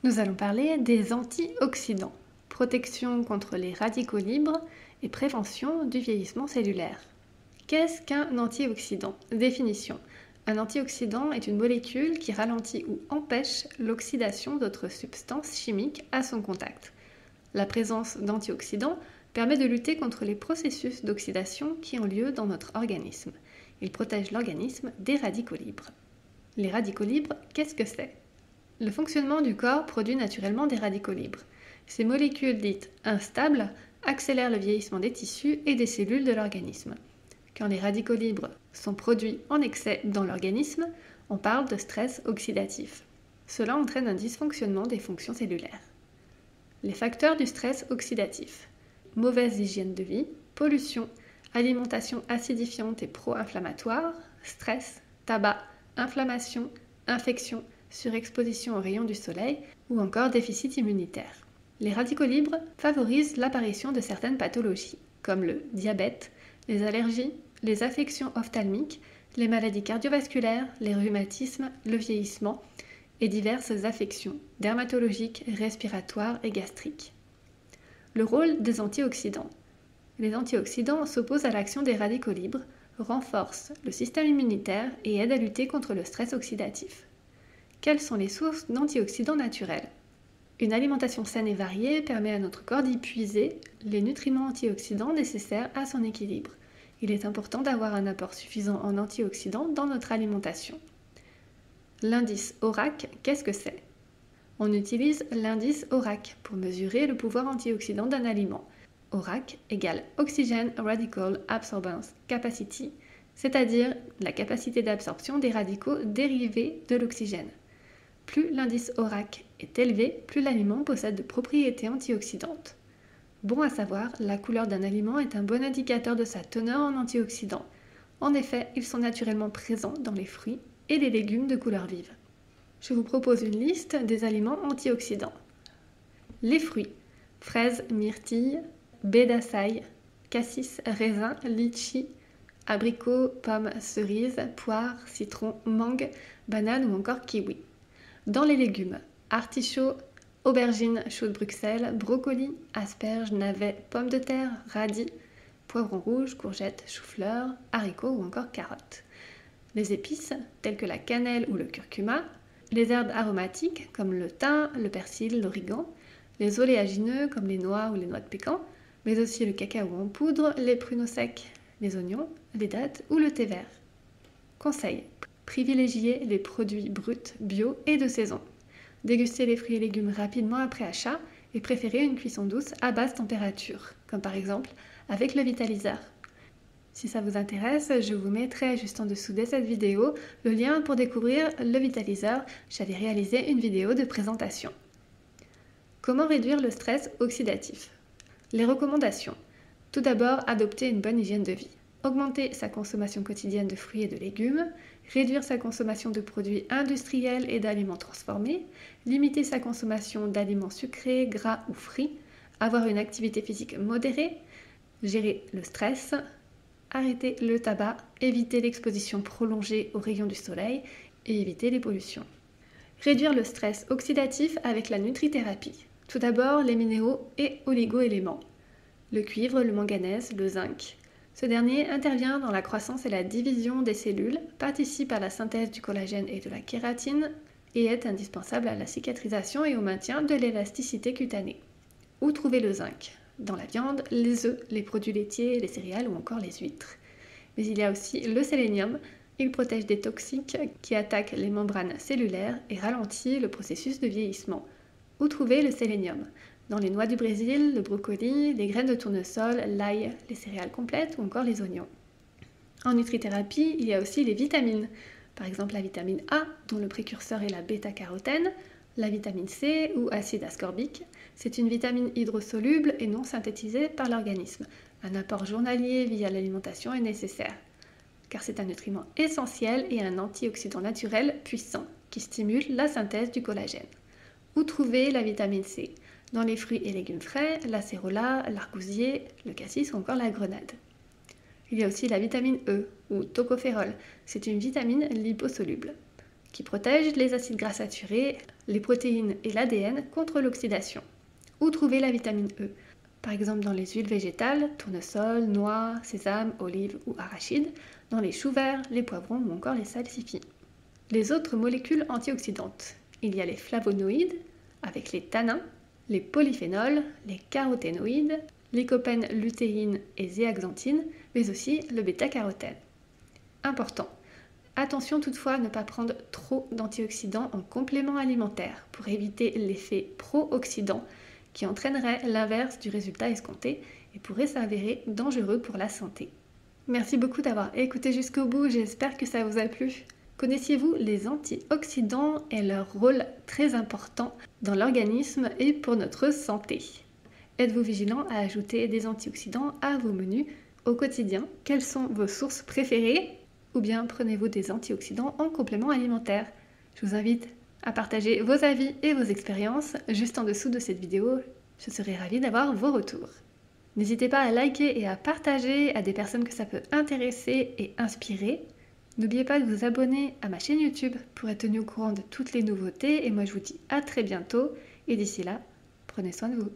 Nous allons parler des antioxydants, protection contre les radicaux libres et prévention du vieillissement cellulaire. Qu'est-ce qu'un antioxydant? Définition. Un antioxydant est une molécule qui ralentit ou empêche l'oxydation d'autres substances chimiques à son contact. La présence d'antioxydants permet de lutter contre les processus d'oxydation qui ont lieu dans notre organisme. Il protège l'organisme des radicaux libres. Les radicaux libres, qu'est-ce que c'est? Le fonctionnement du corps produit naturellement des radicaux libres. Ces molécules dites instables accélèrent le vieillissement des tissus et des cellules de l'organisme. Quand les radicaux libres sont produits en excès dans l'organisme, on parle de stress oxydatif. Cela entraîne un dysfonctionnement des fonctions cellulaires. Les facteurs du stress oxydatif: mauvaise hygiène de vie, pollution, alimentation acidifiante et pro-inflammatoire, stress, tabac, inflammation, infection, surexposition aux rayons du soleil ou encore déficit immunitaire. Les radicaux libres favorisent l'apparition de certaines pathologies, comme le diabète, les allergies, les affections ophtalmiques, les maladies cardiovasculaires, les rhumatismes, le vieillissement et diverses affections dermatologiques, respiratoires et gastriques. Le rôle des antioxydants. Les antioxydants s'opposent à l'action des radicaux libres, renforcent le système immunitaire et aident à lutter contre le stress oxydatif. Quelles sont les sources d'antioxydants naturels? Une alimentation saine et variée permet à notre corps d'y puiser les nutriments antioxydants nécessaires à son équilibre. Il est important d'avoir un apport suffisant en antioxydants dans notre alimentation. L'indice ORAC, qu'est-ce que c'est? On utilise l'indice ORAC pour mesurer le pouvoir antioxydant d'un aliment. ORAC égale Oxygen Radical Absorbance Capacity, c'est-à-dire la capacité d'absorption des radicaux dérivés de l'oxygène. Plus l'indice ORAC est élevé, plus l'aliment possède de propriétés antioxydantes. Bon à savoir, la couleur d'un aliment est un bon indicateur de sa teneur en antioxydants. En effet, ils sont naturellement présents dans les fruits et les légumes de couleur vive. Je vous propose une liste des aliments antioxydants. Les fruits: fraises, myrtilles, baies d'açaï, cassis, raisins, litchis, abricots, pommes, cerises, poires, citrons, mangues, bananes ou encore kiwis. Dans les légumes: artichauts, aubergines, choux de Bruxelles, brocolis, asperges, navets, pommes de terre, radis, poivrons rouges, courgettes, choux-fleurs, haricots ou encore carottes. Les épices, telles que la cannelle ou le curcuma, les herbes aromatiques comme le thym, le persil, l'origan, les oléagineux comme les noix ou les noix de pécan, mais aussi le cacao en poudre, les pruneaux secs, les oignons, les dattes ou le thé vert. Conseil: privilégiez les produits bruts, bio et de saison. Dégustez les fruits et légumes rapidement après achat et préférez une cuisson douce à basse température, comme par exemple avec le vitaliseur. Si ça vous intéresse, je vous mettrai juste en dessous de cette vidéo le lien pour découvrir le vitaliseur. J'avais réalisé une vidéo de présentation. Comment réduire le stress oxydatif? Les recommandations. Tout d'abord, adopter une bonne hygiène de vie. Augmenter sa consommation quotidienne de fruits et de légumes, réduire sa consommation de produits industriels et d'aliments transformés, limiter sa consommation d'aliments sucrés, gras ou frits, avoir une activité physique modérée, gérer le stress, arrêter le tabac, éviter l'exposition prolongée aux rayons du soleil et éviter les pollutions. Réduire le stress oxydatif avec la nutrithérapie. Tout d'abord, les minéraux et oligo-éléments. Le cuivre, le manganèse, le zinc. Ce dernier intervient dans la croissance et la division des cellules, participe à la synthèse du collagène et de la kératine et est indispensable à la cicatrisation et au maintien de l'élasticité cutanée. Où trouver le zinc? Dans la viande, les œufs, les produits laitiers, les céréales ou encore les huîtres. Mais il y a aussi le sélénium. Il protège des toxiques qui attaquent les membranes cellulaires et ralentit le processus de vieillissement. Où trouver le sélénium? Dans les noix du Brésil, le brocoli, les graines de tournesol, l'ail, les céréales complètes ou encore les oignons. En nutrithérapie, il y a aussi les vitamines. Par exemple la vitamine A, dont le précurseur est la bêta-carotène, la vitamine C ou acide ascorbique. C'est une vitamine hydrosoluble et non synthétisée par l'organisme. Un apport journalier via l'alimentation est nécessaire, car c'est un nutriment essentiel et un antioxydant naturel puissant qui stimule la synthèse du collagène. Où trouver la vitamine C? Dans les fruits et légumes frais, l'acérola, l'argousier, le cassis ou encore la grenade. Il y a aussi la vitamine E ou tocophérol. C'est une vitamine liposoluble. qui protège les acides gras saturés, les protéines et l'ADN contre l'oxydation. Où trouver la vitamine E? Par exemple dans les huiles végétales, tournesol, noix, sésame, olive ou arachide, dans les choux verts, les poivrons ou encore les salsifis. Les autres molécules antioxydantes. Il y a les flavonoïdes, avec les tannins, les polyphénols, les caroténoïdes, lycopène, lutéine et zéaxanthine, mais aussi le bêta-carotène. Important. Attention toutefois à ne pas prendre trop d'antioxydants en complément alimentaire pour éviter l'effet pro-oxydant qui entraînerait l'inverse du résultat escompté et pourrait s'avérer dangereux pour la santé. Merci beaucoup d'avoir écouté jusqu'au bout, j'espère que ça vous a plu. Connaissiez-vous les antioxydants et leur rôle très important dans l'organisme et pour notre santé? Êtes-vous vigilant à ajouter des antioxydants à vos menus au quotidien? Quelles sont vos sources préférées? Ou bien prenez-vous des antioxydants en complément alimentaire? Je vous invite à partager vos avis et vos expériences juste en dessous de cette vidéo. Je serai ravie d'avoir vos retours. N'hésitez pas à liker et à partager à des personnes que ça peut intéresser et inspirer. N'oubliez pas de vous abonner à ma chaîne YouTube pour être tenu au courant de toutes les nouveautés. Et moi je vous dis à très bientôt. Et d'ici là, prenez soin de vous.